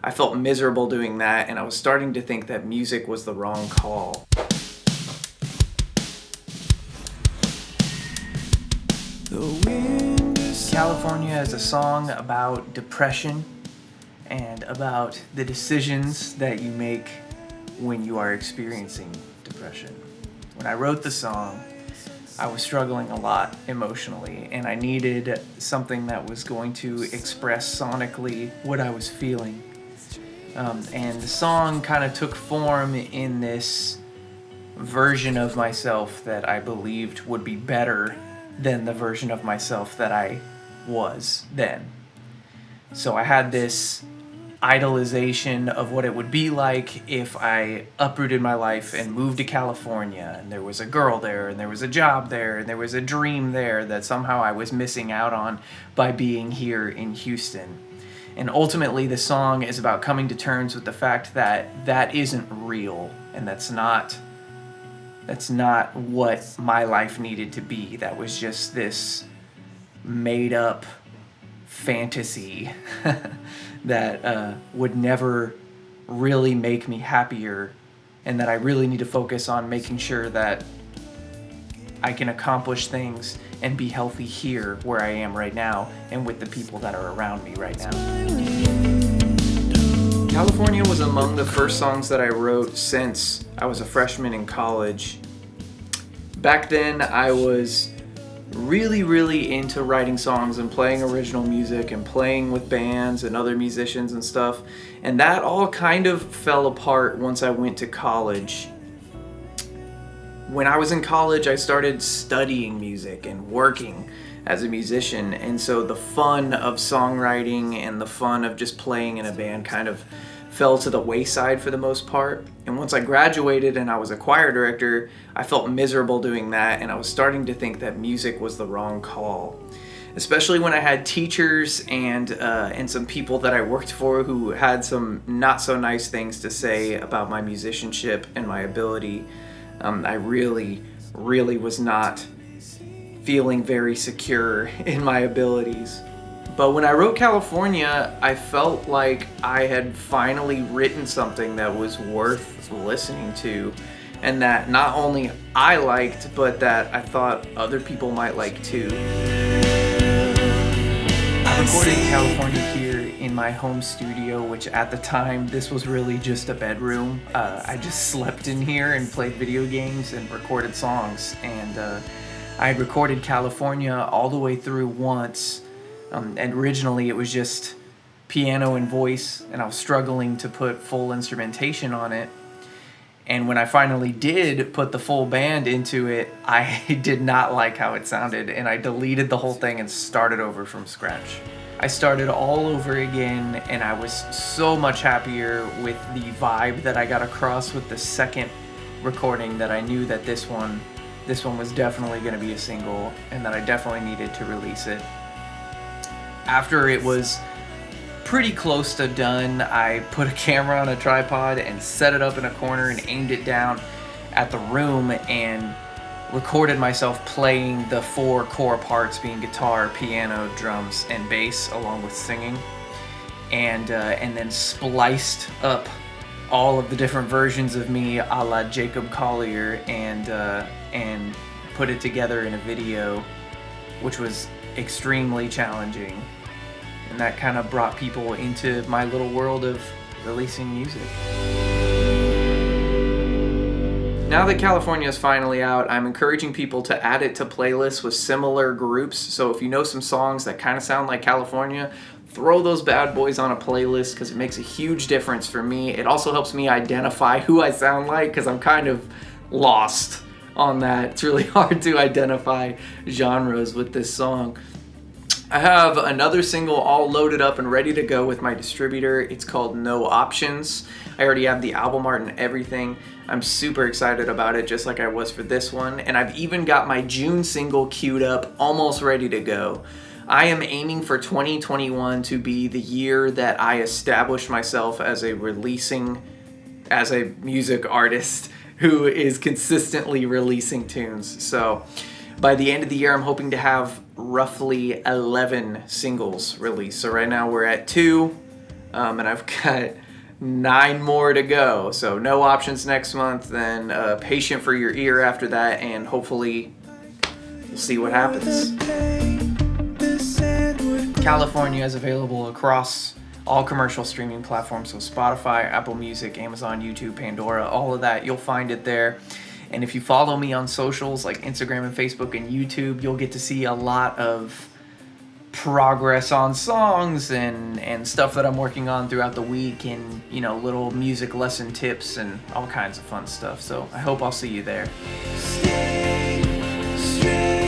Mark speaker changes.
Speaker 1: I felt miserable doing that, and I was starting to think that music was the wrong call. California is a song about depression and about the decisions that you make when you are experiencing depression. When I wrote the song, I was struggling a lot emotionally, and I needed something that was going to express sonically what I was feeling. And the song kind of took form in this version of myself that I believed would be better than the version of myself that I was then. So I had this idolization of what it would be like if I uprooted my life and moved to California, and there was a girl there, and there was a job there, and there was a dream there that somehow I was missing out on by being here in Houston. And ultimately, the song is about coming to terms with the fact that that isn't real, and that's not what my life needed to be. That was just this made up fantasy that would never really make me happier, and that I really need to focus on making sure that I can accomplish things and be healthy here where I am right now and with the people that are around me right now. California was among the first songs that I wrote since I was a freshman in college. Back then, I was really into writing songs and playing original music and playing with bands and other musicians and stuff. And that all kind of fell apart once I went to college. When I was in college, I started studying music and working as a musician, and so the fun of songwriting and the fun of just playing in a band kind of fell to the wayside for the most part. And once I graduated and I was a choir director, I felt miserable doing that, and I was starting to think that music was the wrong call. Especially when I had teachers and some people that I worked for who had some not so nice things to say about my musicianship and my ability. I really was not feeling very secure in my abilities. But when I wrote California, I felt like I had finally written something that was worth listening to, and that not only I liked, but that I thought other people might like too. I recorded California here in my home studio, which at the time, this was really just a bedroom. I just slept in here and played video games and recorded songs. And I had recorded California all the way through once. And originally it was just piano and voice, and I was struggling to put full instrumentation on it. And when I finally did put the full band into it, I did not like how it sounded, and I deleted the whole thing and started over from scratch. I started all over again, and I was so much happier with the vibe that I got across with the second recording, that I knew that this one was definitely going to be a single, and that I definitely needed to release it. After it was pretty close to done, I put a camera on a tripod and set it up in a corner and aimed it down at the room and recorded myself playing the 4 core parts, being guitar, piano, drums, and bass, along with singing, and then spliced up all of the different versions of me a la Jacob Collier, and put it together in a video, which was extremely challenging. And that kind of brought people into my little world of releasing music. Now that California is finally out, I'm encouraging people to add it to playlists with similar groups. So if you know some songs that kind of sound like California, throw those bad boys on a playlist, because it makes a huge difference for me. It also helps me identify who I sound like, because I'm kind of lost on that. It's really hard to identify genres with this song. I have another single all loaded up and ready to go with my distributor. It's called No Options. I already have the album art and everything. I'm super excited about it, just like I was for this one. And I've even got my June single queued up, almost ready to go. I am aiming for 2021 to be the year that I establish myself as a music artist who is consistently releasing tunes. So by the end of the year, I'm hoping to have roughly 11 singles released. So right now we're at 2. And I've got 9 more to go. So no options next month, then patient for your ear after that, and hopefully we'll see what happens. California is available across all commercial streaming platforms, so Spotify, Apple Music, Amazon, YouTube, Pandora, all of that, you'll find it there. And if you follow me on socials like Instagram and Facebook and YouTube, you'll get to see a lot of progress on songs and stuff that I'm working on throughout the week, and little music lesson tips and all kinds of fun stuff. So I hope I'll see you there. Stay straight.